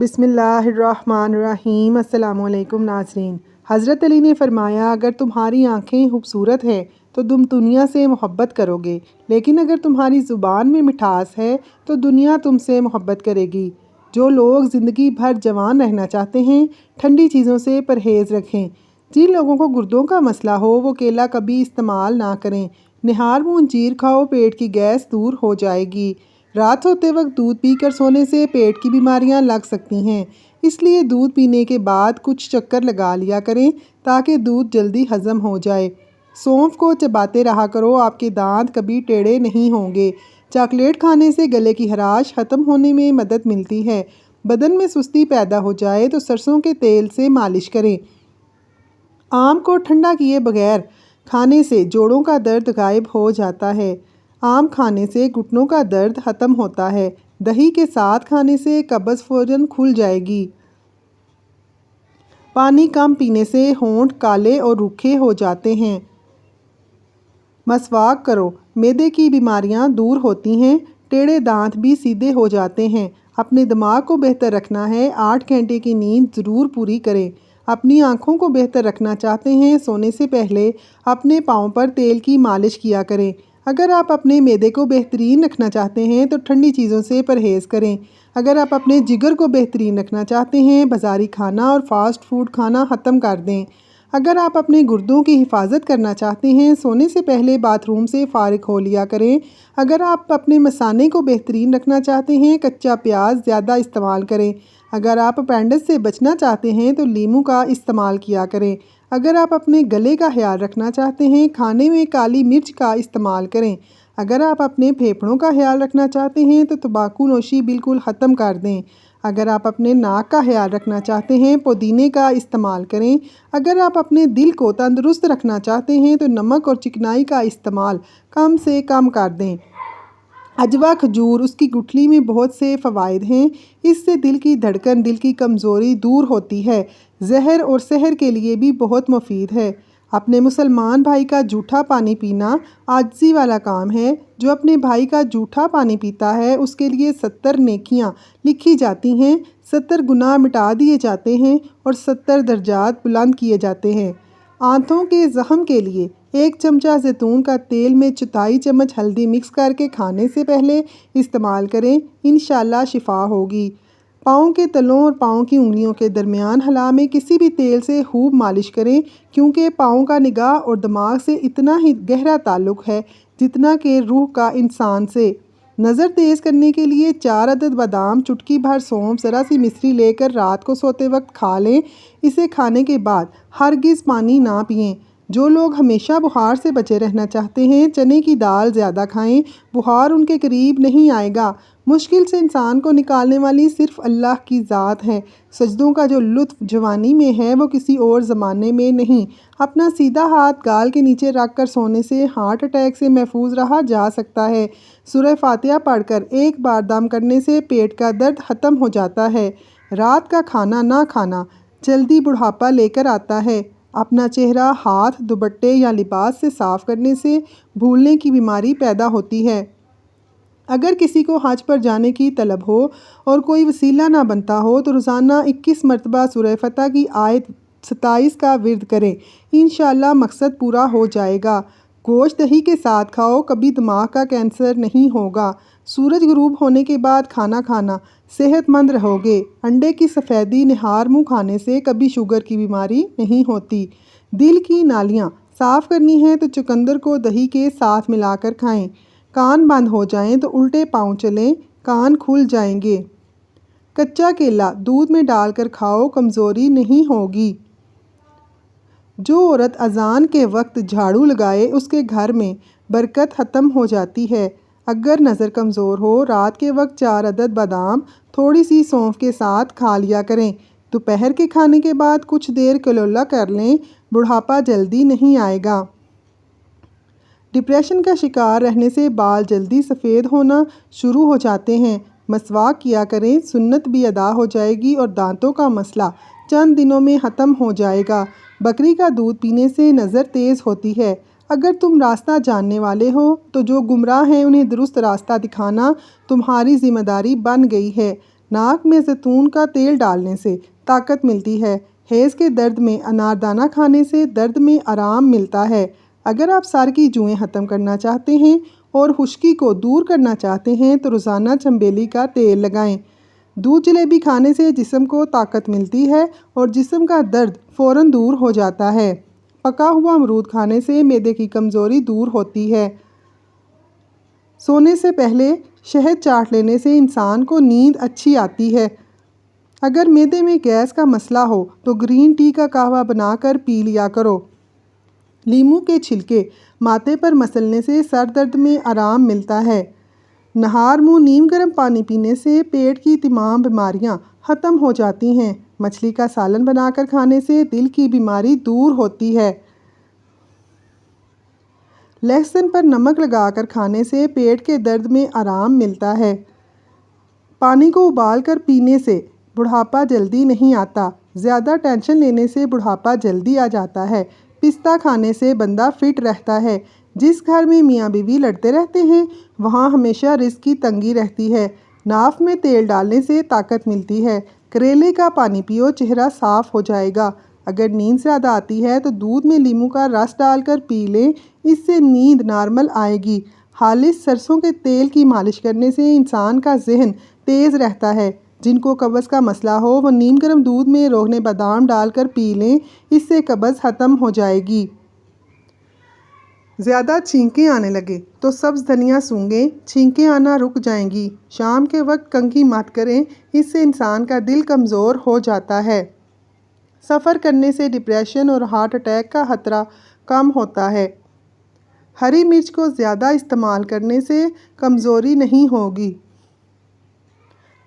बिस्मिल्लाहिर्रहमानिर्रहीम। अस्सलामुअलैकुम नाज़रीन। हज़रत अली ने फ़रमाया, अगर तुम्हारी आँखें खूबसूरत हैं तो तुम दुनिया से मोहब्बत करोगे, लेकिन अगर तुम्हारी ज़ुबान में मिठास है तो दुनिया तुमसे मोहब्बत करेगी। जो लोग ज़िंदगी भर जवान रहना चाहते हैं, ठंडी चीज़ों से परहेज़ रखें। जिन लोगों को गुर्दों का मसला हो वो केला कभी इस्तेमाल ना करें। निहार मून अंजीर खाओ, पेट की गैस दूर हो जाएगी। रात होते वक्त दूध पीकर सोने से पेट की बीमारियां लग सकती हैं, इसलिए दूध पीने के बाद कुछ चक्कर लगा लिया करें ताकि दूध जल्दी हज़म हो जाए। सौंफ को चबाते रहा करो, आपके दांत कभी टेढ़े नहीं होंगे। चॉकलेट खाने से गले की खराश ख़त्म होने में मदद मिलती है। बदन में सुस्ती पैदा हो जाए तो सरसों के तेल से मालिश करें। आम को ठंडा किए बगैर खाने से जोड़ों का दर्द गायब हो जाता है। आम खाने से घुटनों का दर्द ख़त्म होता है। दही के साथ खाने से कब्ज़ फ़ौरन खुल जाएगी। पानी कम पीने से होंठ काले और रूखे हो जाते हैं। मसवाक करो, मैदे की बीमारियां दूर होती हैं। टेढ़े दांत भी सीधे हो जाते हैं। अपने दिमाग को बेहतर रखना है, 8 घंटे की नींद ज़रूर पूरी करें। अपनी आँखों को बेहतर रखना चाहते हैं, सोने से पहले अपने पाँव पर तेल की मालिश किया करें। अगर आप अपने मैदे को बेहतरीन रखना चाहते हैं तो ठंडी चीज़ों से परहेज़ करें। अगर आप अपने जिगर को बेहतरीन रखना चाहते हैं, बाज़ारी खाना और फ़ास्ट फूड खाना ख़त्म कर दें। अगर आप अपने गुर्दों की हिफाजत करना चाहते हैं, सोने से पहले बाथरूम से फ़ारिग हो लिया करें। अगर आप अपने मसाने को बेहतरीन रखना चाहते हैं, कच्चा प्याज ज़्यादा इस्तेमाल करें। अगर आप अपेंडिक्स से बचना चाहते हैं तो नींबू का इस्तेमाल किया करें। अगर आप अपने गले का ख्याल रखना चाहते हैं, खाने में काली मिर्च का इस्तेमाल करें। अगर आप अपने फेफड़ों का ख्याल रखना चाहते हैं तो तंबाकू नोशी बिल्कुल ख़त्म कर दें। अगर आप अपने नाक का ख्याल रखना चाहते हैं, पुदीने का इस्तेमाल करें। अगर आप अपने दिल को तंदुरुस्त रखना चाहते हैं तो नमक और चिकनाई का इस्तेमाल कम से कम कर दें। अजवा खजूर, उसकी गुठली में बहुत से फ़वाइद हैं। इससे दिल की धड़कन, दिल की कमज़ोरी दूर होती है। जहर और सहर के लिए भी बहुत मुफीद है। अपने मुसलमान भाई का जूठा पानी पीना आजिज़ी वाला काम है। जो अपने भाई का जूठा पानी पीता है उसके लिए 70 नेकियां लिखी जाती हैं, 70 गुनाह मिटा दिए जाते हैं और 70 दर्जात बुलंद किए जाते हैं। आंतों के ज़ख्म के लिए 1 चमचा जैतून का तेल में 4 चम्मच हल्दी मिक्स करके खाने से पहले इस्तेमाल करें, इंशाल्लाह शिफा होगी। पाँव के तलों और पाँव की उंगलियों के दरमियान हला में किसी भी तेल से खूब मालिश करें, क्योंकि पाँव का निगाह और दिमाग से इतना ही गहरा ताल्लुक़ है जितना कि रूह का इंसान से। नज़र तेज़ करने के लिए 4 अदद बादाम, चुटकी भर सौंफ, ज़रा सी मिश्री लेकर रात को सोते वक्त खा लें। इसे खाने के बाद हरगिज़ पानी ना पिएं। जो लोग हमेशा बुखार से बचे रहना चाहते हैं, चने की दाल ज़्यादा खाएं, बुखार उनके करीब नहीं आएगा। मुश्किल से इंसान को निकालने वाली सिर्फ़ अल्लाह की ज़ात है। सजदों का जो लुत्फ़ जवानी में है वो किसी और ज़माने में नहीं। अपना सीधा हाथ गाल के नीचे रख कर सोने से हार्ट अटैक से महफूज रहा जा सकता है। सूरह फातिहा पढ़कर एक बार दम करने से पेट का दर्द ख़त्म हो जाता है। रात का खाना ना खाना जल्दी बुढ़ापा लेकर आता है। अपना चेहरा हाथ, दुपट्टे या लिबास से साफ़ करने से भूलने की बीमारी पैदा होती है। अगर किसी को हज पर जाने की तलब हो और कोई वसीला ना बनता हो तो रोज़ाना 21 मरतबा सूरह फतह की आयत 27 का विर्द करें, इंशाअल्लाह मकसद पूरा हो जाएगा। गोश्त दही के साथ खाओ, कभी दिमाग का कैंसर नहीं होगा। सूरज गुरूब होने के बाद खाना खाना, सेहतमंद रहोगे। अंडे की सफ़ेदी निहार मुँह खाने से कभी शुगर की बीमारी नहीं होती। दिल की नालियाँ साफ़ करनी है तो चुकंदर को दही के साथ मिलाकर खाएं। कान बंद हो जाएं तो उल्टे पाँव चलें, कान खुल जाएंगे। कच्चा केला दूध में डालकर खाओ, कमज़ोरी नहीं होगी। जो औरत अज़ान के वक्त झाड़ू लगाए उसके घर में बरकत ख़त्म हो जाती है। अगर नज़र कमज़ोर हो, रात के वक्त 4 अदद बादाम थोड़ी सी सौंफ के साथ खा लिया करें। दोपहर के खाने के बाद कुछ देर कलोला कर लें, बुढ़ापा जल्दी नहीं आएगा। डिप्रेशन का शिकार रहने से बाल जल्दी सफ़ेद होना शुरू हो जाते हैं। मसवाक किया करें, सुन्नत भी अदा हो जाएगी और दांतों का मसला चंद दिनों में ख़त्म हो जाएगा। बकरी का दूध पीने से नज़र तेज़ होती है। अगर तुम रास्ता जानने वाले हो तो जो गुमराह हैं उन्हें दुरुस्त रास्ता दिखाना तुम्हारी ज़िम्मेदारी बन गई है। नाक में जैतून का तेल डालने से ताकत मिलती है। हैज़ के दर्द में अनारदाना खाने से दर्द में आराम मिलता है। अगर आप सर की जुएँ ख़त्म करना चाहते हैं और खुश्की को दूर करना चाहते हैं तो रोज़ाना चंबेली का तेल लगाएं। दूध जलेबी खाने से जिस्म को ताकत मिलती है और जिस्म का दर्द फ़ौरन दूर हो जाता है। पका हुआ अमरूद खाने से मैदे की कमज़ोरी दूर होती है। सोने से पहले शहद चाट लेने से इंसान को नींद अच्छी आती है। अगर मैदे में गैस का मसला हो तो ग्रीन टी का कहवा बनाकर पी लिया करो। नींबू के छिलके माथे पर मसलने से सर दर्द में आराम मिलता है। नहार मुँह नीम गर्म पानी पीने से पेट की तमाम बीमारियां ख़त्म हो जाती हैं। मछली का सालन बनाकर खाने से दिल की बीमारी दूर होती है। लहसुन पर नमक लगाकर खाने से पेट के दर्द में आराम मिलता है। पानी को उबालकर पीने से बुढ़ापा जल्दी नहीं आता। ज़्यादा टेंशन लेने से बुढ़ापा जल्दी आ जाता है। पिस्ता खाने से बंदा फिट रहता है। जिस घर में मियाँ बीवी लड़ते रहते हैं वहाँ हमेशा रिस्क की तंगी रहती है। नाफ में तेल डालने से ताकत मिलती है। करेले का पानी पियो, चेहरा साफ हो जाएगा। अगर नींद ज़्यादा आती है तो दूध में नींबू का रस डालकर पी लें, इससे नींद नॉर्मल आएगी। खालिस सरसों के तेल की मालिश करने से इंसान का जहन तेज़ रहता है। जिनको कब्ज़ का मसला हो वो नीम गर्म दूध में रोगने बादाम डालकर पी लें, इससे कब्ज़ ख़त्म हो जाएगी। ज़्यादा छींकें आने लगे तो सब्ज़ धनिया सूंघें, छींकें आना रुक जाएंगी। शाम के वक्त कंघी मत करें, इससे इंसान का दिल कमज़ोर हो जाता है। सफ़र करने से डिप्रेशन और हार्ट अटैक का ख़तरा कम होता है। हरी मिर्च को ज़्यादा इस्तेमाल करने से कमज़ोरी नहीं होगी।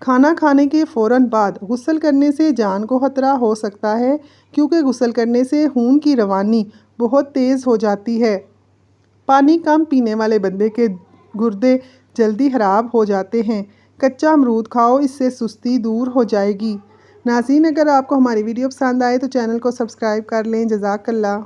खाना खाने के फ़ौरन बाद गुस्ल करने से जान को ख़तरा हो सकता है, क्योंकि गुस्ल करने से खून की रवानी बहुत तेज़ हो जाती है। पानी कम पीने वाले बंदे के गुर्दे जल्दी ख़राब हो जाते हैं। कच्चा अमरूद खाओ, इससे सुस्ती दूर हो जाएगी। नाज़रीन, अगर आपको हमारी वीडियो पसंद आए तो चैनल को सब्सक्राइब कर लें। जज़ाकल्लाह।